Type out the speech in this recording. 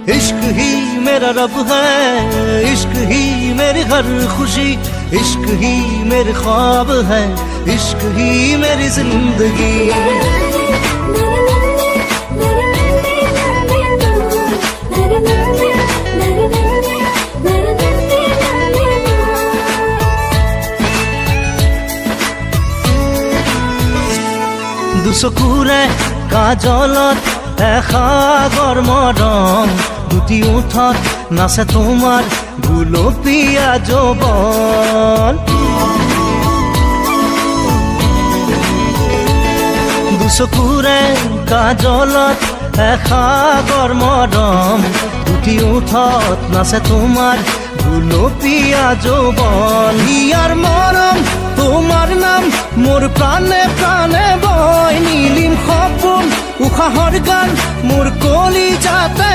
इश्क ही मेरा रब है, इश्क ही मेरी हर खुशी, इश्क ही मेरे ख्वाब है, इश्क ही मेरी जिंदगी। দুচকুৰে কাজলত এসাগৰ মৰম, দুটি ওঠত নাচে তোমাৰ গুলপীয়া যৌৱন। দুচকুৰে কাজলত এসাগৰ মৰম, দুটি ওঠত নাচে তোমাৰ গুলপীয়া যৌৱন। ইয়াৰ মৰম তোমাৰ নাম মোৰ প্ৰাণে প্ৰাণে বয়, নীলিম সপোন উশাহৰ গান মোৰ কলিজাতে